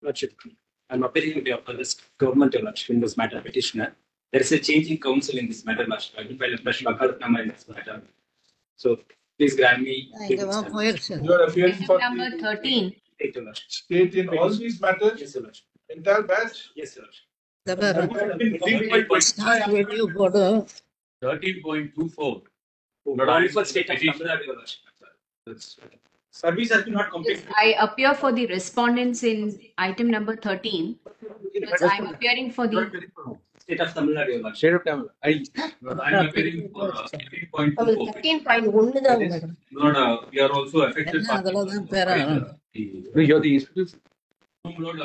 Lordship, I'm appearing on behalf of this government, Your Lordship, in this matter petitioner. There is a change in council in this matter, Lordship. I will file a fresh wakalatnama in this matter. So please grant me. You are appearing for Number the 13. state in all these matters? Yes, Your Lordship. Entire batch? Yes, Your Lordship. Start with you, Bodo. 13.24. Only for state of Tamil Nadu, Your Lordship. Service has been not completed. I appear for the respondents in item number 13. I'm appearing for the State of Tamil Nadu, Your Lordship. State of Tamil. I'm appearing for 13.24. 13.1 Lord, we are also affected by you're the institute. Lord,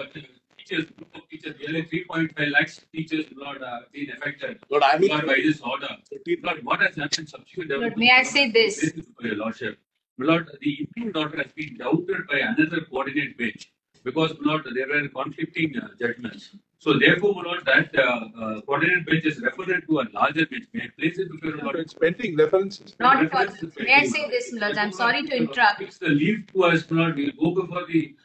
teachers, group of teachers, nearly 3.5 lakhs teachers, Lord, been affected. Lord, I will Lord, by this order. Lord, what has happened subsequent Lord, may I say this? Your Lordship. Lord, the improved order has been doubted by another coordinate bench because, Lord, there were conflicting judgments. So, therefore, Lord, that coordinate bench is referred to a larger bench. May I place it before Lord? It's pending reference. Not for, may I say this, Lord? I'm sorry to interrupt. Fix the leave to us, Lord. We'll go before the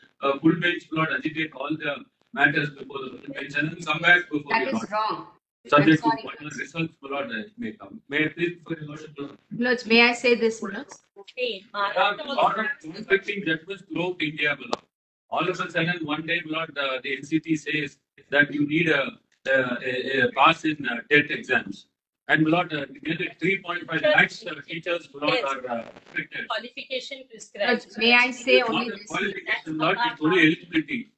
full bench, Lord, agitate all the matters before the full bench and then come back before That the is wrong. subject to I'm sorry. final results, Lord, may come. May I please for your Lordship, Lord? Lord, may I say this, Lord? Order conflicting judgments throughout India, Lord. All of a sudden, one day, Lord, the NCT says that you need a pass in TET exams. And Lord, nearly 3.5 lakhs teachers, Lord, Yes. are affected. Qualification Lord, prescribed. may I say Not only the this? qualification, Lord, it's only eligibility.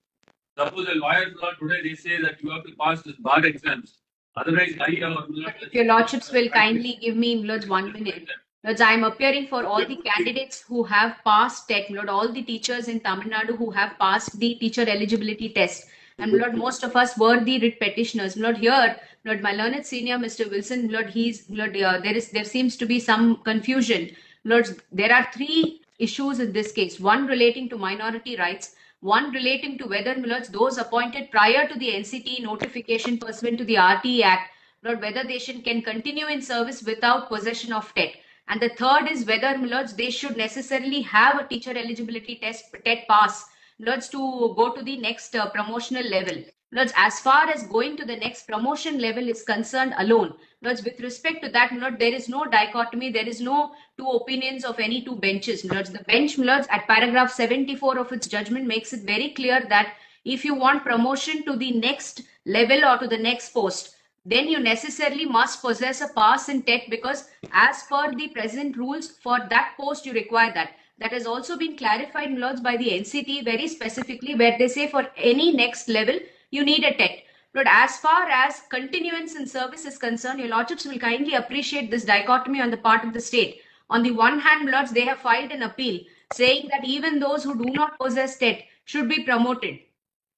Suppose a lawyer, Lord, today they say that you have to pass this bar exams. Otherwise, If your lordships will kindly give me, Lord, 1 minute. Lord, I am appearing for all the candidates who have passed TET, Lord, all the teachers in Tamil Nadu who have passed the teacher eligibility test. And Lord, most of us were the writ petitioners. Lord, here, Lord, my learned senior, Mr. Wilson, Lord, there seems to be some confusion. Lord, there are 3 issues in this case. One relating to minority rights, one relating to whether, Lord, those appointed prior to the NCT notification pursuant to the RTE Act, Lord, whether they can continue in service without possession of TET. And the third is whether, Lords, they should necessarily have a teacher eligibility test, TET pass, Lords, to go to the next promotional level. Lords, as far as going to the next promotion level is concerned alone, Lords, with respect to that, Lord, there is no dichotomy, there is no 2 opinions of any 2 benches. Lords, the bench, Lords, at paragraph 74 of its judgment makes it very clear that if you want promotion to the next level or to the next post, then you necessarily must possess a pass in TET because as per the present rules for that post you require that. That has also been clarified, Lords, by the NCT very specifically where they say for any next level you need a TET. But as far as continuance in service is concerned, your Lordships will kindly appreciate this dichotomy on the part of the state. On the one hand, Lords, they have filed an appeal saying that even those who do not possess TET should be promoted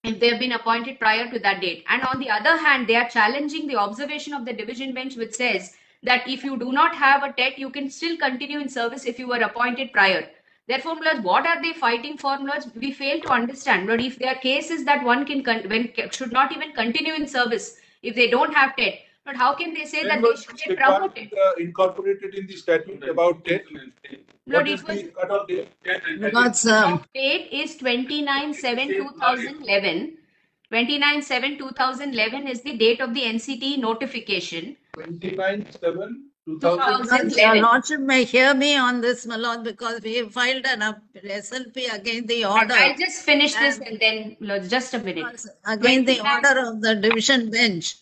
if they have been appointed prior to that date. And on the other hand, they are challenging the observation of the division bench which says that if you do not have a TET, you can still continue in service if you were appointed prior. Therefore, Lords, what are they fighting for, Lords? We fail to understand. Lord, if there are cases that one should not even continue in service if they don't have TET, but how can they say that they should get promoted? Incorporated in the statute about TET. Lord, it was cutoff date? Because date is 29/7/2011. 29/7/2011 is the date of the NCT notification. 29/7/2011. Your Lordship may hear me on this, my Lord, because we have filed an SLP against the order. I'll just finish this and then, Lord, just a minute. Against the order of the division bench.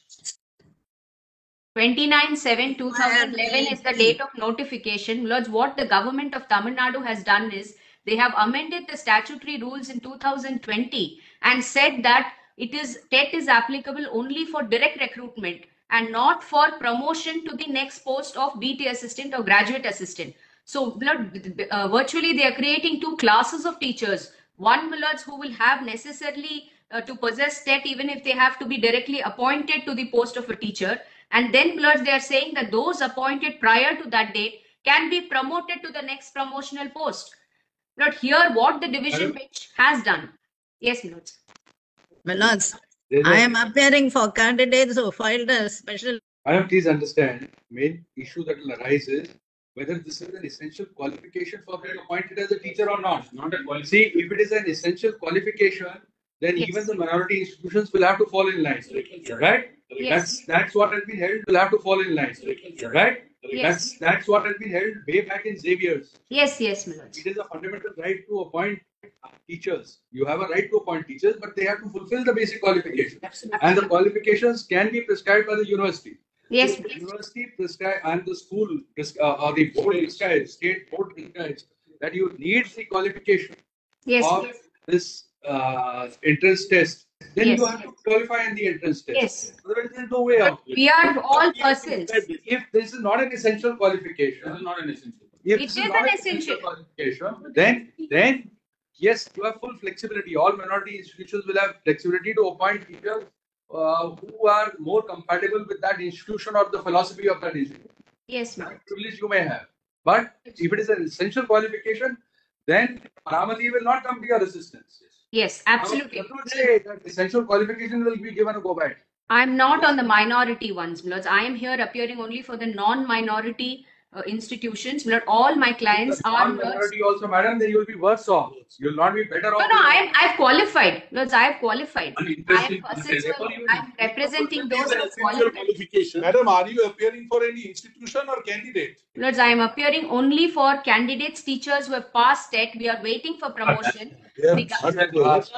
29/7/2011 is the date of notification. Lords, what the government of Tamil Nadu has done is they have amended the statutory rules in 2020 and said that TET is applicable only for direct recruitment and not for promotion to the next post of BT assistant or graduate assistant. So, virtually they are creating 2 classes of teachers. One, Lords, who will have necessarily to possess TET even if they have to be directly appointed to the post of a teacher. And then, Lords, they are saying that those appointed prior to that date can be promoted to the next promotional post. Lord, here what the division bench has done. Yes, Lords. My Lords, I am appearing for candidates who filed a special. Madam, please understand, main issue that will arise is whether this is an essential qualification for being appointed as a teacher or not. Not a qualification. See, if it is an essential qualification, then Yes. even the minority institutions will have to fall in line, right? Yes. That's what has been held. Will have to fall in line, right? Yes. That's what has been held way back in Xavier's. Yes, yes, my lords. It is a fundamental right to appoint teachers. You have a right to appoint teachers, but they have to fulfill the basic qualifications. And the qualifications can be prescribed by the university. Yes. So the university prescribe and the school or the board prescribes, state board prescribes that you need the qualification Yes. of this entrance test. Then Yes. you have to qualify in the entrance test. Yes. Otherwise, there's no way out. We are all persons. If this is not an essential This qualification, is not an essential. if It this is not an essential. qualification, then yes, you have full flexibility. All minority institutions will have flexibility to appoint teachers who are more compatible with that institution or the philosophy of that institution. Yes, my That privilege you may have. But if it is an essential qualification, then Paramati will not come to your assistance. Yes, absolutely. I would say that essential qualification will be given a go by. I'm not on the minority ones, my lords. I am here appearing only for the non-minority institutions. My lord, all my clients are my lords. minority also, madam, then you will be worse off. You will not be better off. No, I've qualified. Lords, I have qualified. An I interesting am persons who- I'm representing those These who are have essential qualified. qualifications. Madam, are you appearing for any institution or candidate? Lords, I am appearing only for candidates, teachers who have passed TET. We are waiting for promotion. Yeah. We got-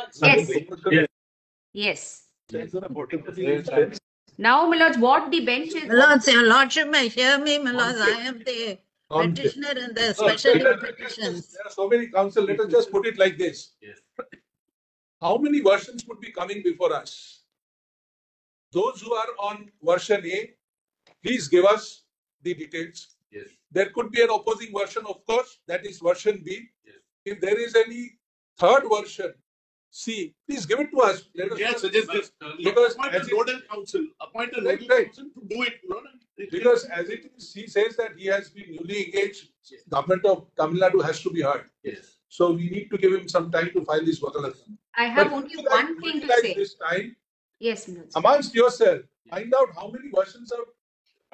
Yes. Yes. Now, my lords, what the bench is. My lords, your lordship may hear me, my lords, I am the petitioner in the special petitions. There are so many council, let us just put it like this. Yes. How many versions would be coming before us? Those who are on version A, please give us the details. Yes. There could be an opposing version, of course, that is version B. Yes. If there is any third version, C, please give it to us. Let us Yeah, know. suggest this. Because Appoint as a it- nodal council, appoint a Right, nodal right. council to do it. Because as it is, he says that he has been newly engaged, government of Tamil Nadu has to be heard. Yes. So we need to give him some time to file this Vakalattam. I have But only utilize- one thing to utilize say. This time Yes, my lords. amongst yourself, find out how many versions are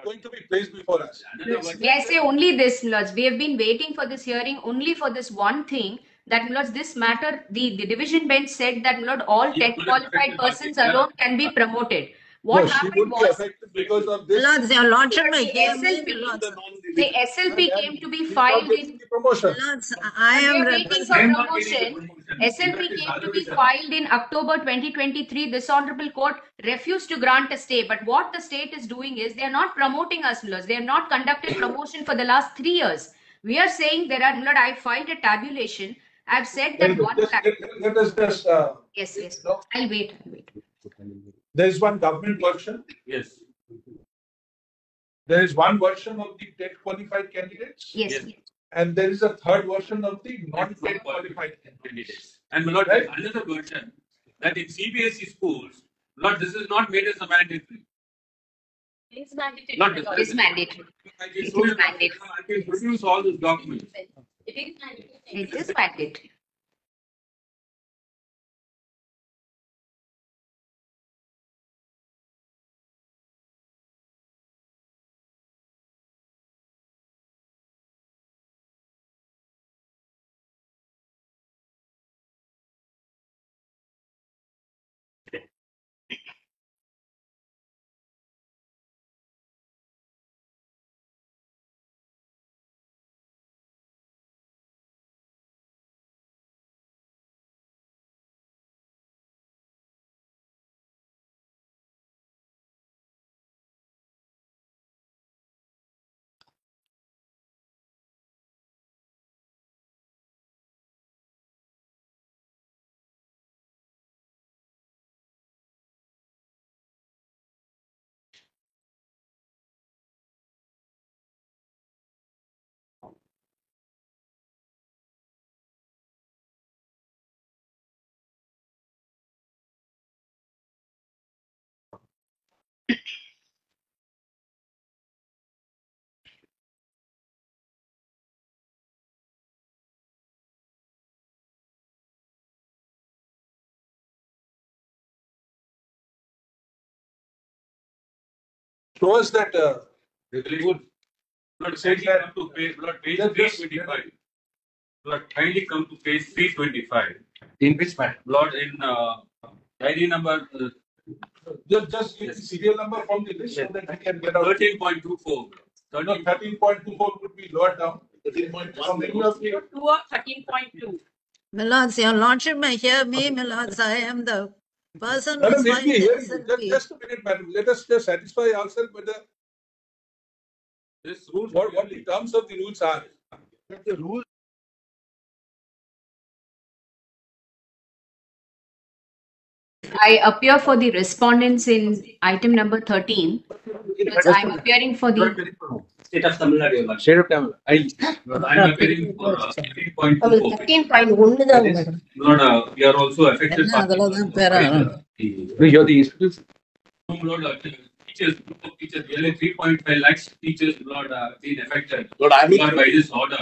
going to be placed before us. Another one. May I say only this, my lords? We have been waiting for this hearing only for this one thing. That, my lords, this matter, the division bench said that, my lord, all He TET could have qualified affected persons Kartik, yeah. alone can be promoted. What No, she happened would be was affected because of My this. lords, your lordship may The hear me, SLP, my lords. the SLP came to be He's not filed getting in. the promotion. My lords, I We am are waiting for representing. not getting the promotion. promotion. SLP That is came to other be reason. filed in October 2023. This honorable court refused to grant a stay. But what the state is doing is they are not promoting us, Lord. They have not conducted promotion for the last 3 years. We are saying there are, Lord, I filed a tabulation. I've said Very that good. one. Just let us just, Yes, yes. no, I'll wait. I'll wait. there is one government version. Yes. There is one version of the TET qualified candidates. Yes. Yes. yes. And there is a third version of the non-TET qualified candidates. Candidates. And my lord, Right. another version that in CBSE schools, Lord, this is not made as a mandatory. It's mandatory. Not this- It's mandatory. I can It show is you, mandatory. I can produce all those documents. It is mandatory. Show us that, Regulation. Lord, Says kindly that- come to page, Lord, page Just- 325. Lord, kindly come to page 325. In which matter? Lord, in ID number Just give the serial number from the list so that we can get out. 13.24. No, 13.24 would be lowered down. 13.1. Many of the 2 or 13.2. Milords, your lordship may hear me, Milords. I am the person who Madam, let filed me the hear you. SLP. Just a minute, madam. Let us just satisfy ourselves whether This rules. what the terms of the rules are. The rule I appear for the respondents in item number 13. Because I'm appearing for the State of Tamil Nadu, Your Lordship. State of Tamil. I'm appearing for 13.24. 13.1 தான் madam. Lord, we are also affected. என்ன அதுலதான் பேரா? You're the institute. Lord, teachers, group of teachers, nearly 3.5 lakhs teachers, Lord, been affected. Lord, I will. Lord, by this order.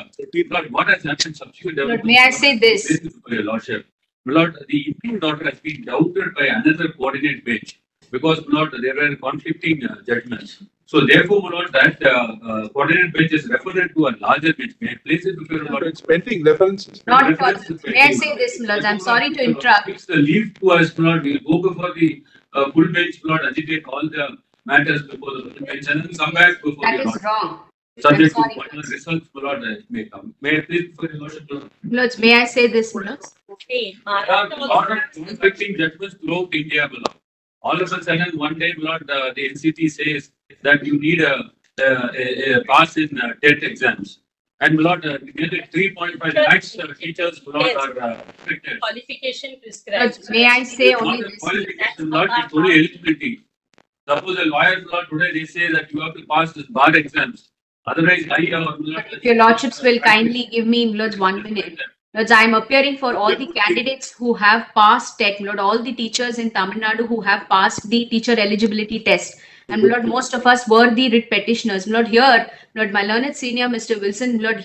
Lord, what has happened subsequent Lord, may I say this? For your Lordship. Lord, the improved order has been doubted by another coordinate bench because, Lord, there were conflicting judgments. So, therefore, Lord, that coordinate bench is referred to a larger bench. May I place it before your Lord? It's pending references. Not for, may I say this, Lord? I'm sorry to interrupt. Fix the leave to us, Lord. We'll go before the full bench, Lord, agitate all the matters before the full bench and then come back before That the is Lord. wrong. Subject to I'm sorry. final results, Lord, may come. May I please before your Lordship, Lord? Lords, may I say this, Lords? Okay. There are lot of conflicting judgments throughout India, Lord. All of a sudden, one day, Lord, the NCT says that you need a pass in TET exams. And Lord, nearly 3.5 lakhs teachers, Lord, are affected. Qualification Lords, prescribed. may I say Not only the this? qualification, Lord, it's only eligibility. Suppose a lawyer, Lord, today they say that you have to pass this bar exams. Otherwise, I or Lord. If your lordships will kindly give me, Lords, 1 minute. Lords, I am appearing for all the candidates who have passed TET, Lord, all the teachers in Tamil Nadu who have passed the teacher eligibility test. And Lord, most of us were the writ petitioners. Lord, here, Lord, my learned senior, Mr. Wilson, Lord,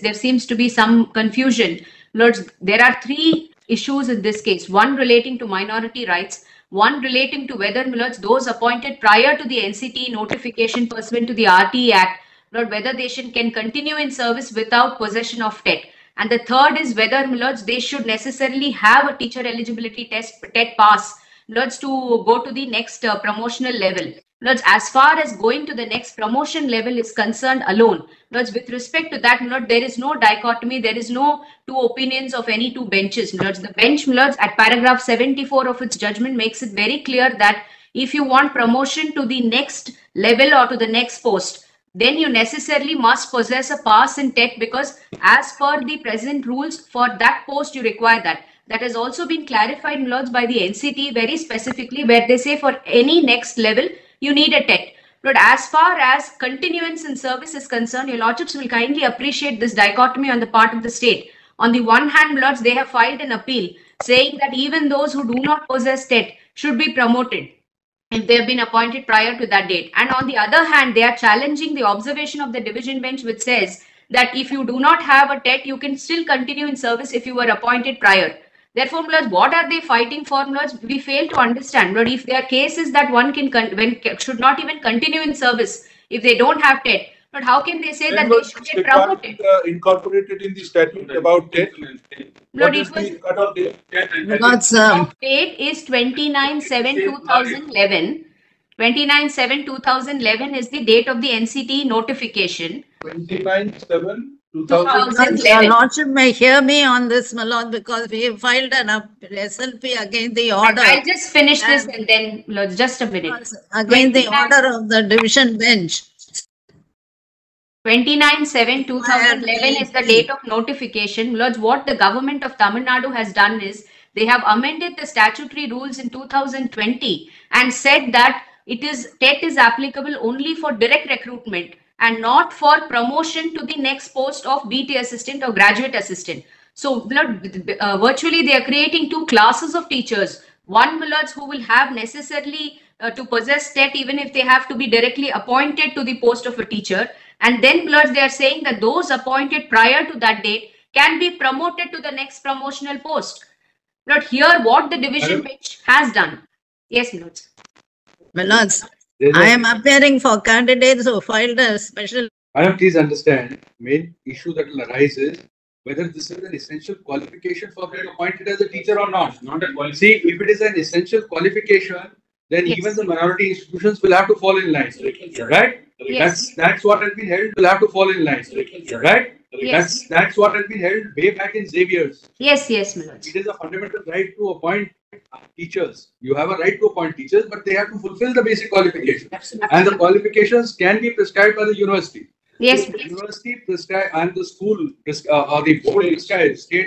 there seems to be some confusion. Lord, there are 3 issues in this case. One relating to minority rights, one relating to whether, Lords, those appointed prior to the NCT notification pursuant to the RTE Act, Lord, whether they can continue in service without possession of TET. And the third is whether, Lords, they should necessarily have a teacher eligibility test, TET pass, Lords, to go to the next promotional level. Lords, as far as going to the next promotion level is concerned alone, Lords, with respect to that, Lord, there is no dichotomy, there is no 2 opinions of any 2 benches. Lords, the bench, Lords, at paragraph 74 of its judgment makes it very clear that if you want promotion to the next level or to the next post, then you necessarily must possess a pass in TET because as per the present rules for that post, you require that. That has also been clarified, Lords, by the NCT very specifically where they say for any next level, you need a TET. But as far as continuance in service is concerned, your lordships will kindly appreciate this dichotomy on the part of the state. On the one hand, Lords, they have filed an appeal saying that even those who do not possess TET should be promoted if they have been appointed prior to that date. And on the other hand, they are challenging the observation of the division bench which says that if you do not have a TET, you can still continue in service if you were appointed prior. Therefore, Lords, what are they fighting for, Lords? We fail to understand. Lord, if their case is that one should not even continue in service if they don't have TET, but how can they say that they should get promoted? Incorporated in the statute about TET. Lord, What is the cutoff date? Milords, Date is 29/7/2011. 29/7/2011 is the date of the NCT notification. 29/7/2011. your lordship may hear me on this, my lord, because we have filed an SLP against the order. I'll just finish this and then, Lord, just a minute. Against the order of the division bench. 29/7/2011 is the date of notification. Lords, what the government of Tamil Nadu has done is they have amended the statutory rules in 2020 and said that TET is applicable only for direct recruitment and not for promotion to the next post of BT assistant or graduate assistant. So, virtually they are creating 2 classes of teachers. One, Lords, who will have necessarily to possess TET even if they have to be directly appointed to the post of a teacher. And then, Lords, they are saying that those appointed prior to that date can be promoted to the next promotional post. Lord, here what the division bench has done. Yes, Lords. My lords, I am appearing for candidates who filed a special. Madam, please understand, main issue that will arise is whether this is an essential qualification for being appointed as a teacher or not. Not a qualification. See, if it is an essential qualification, then Yes. even the minority institutions will have to fall in line, right? Yes. That's what has been held. Will have to fall in line, right? Yes. That's what has been held way back in Xavier's. Yes, yes, my lords. It is a fundamental right to appoint teachers. You have a right to appoint teachers, but they have to fulfill the basic qualifications. And the qualifications can be prescribed by the university. Yes, The please. university prescribe and the school or the board prescribes state